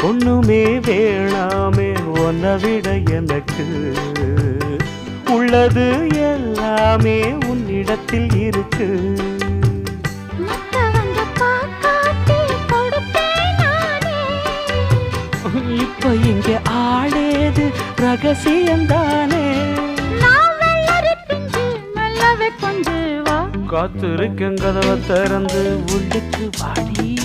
ஒண்ணுமே வேணாமே உன்னை விட எனக்கு உள்ளது எல்லாமே உன்னிடத்தில் இருக்கு. இப்ப இங்க ஆடேது ரகசியம்தானே. காத்திருக்கேன் கதவை திறந்து உள்ளுக்கு வாடி.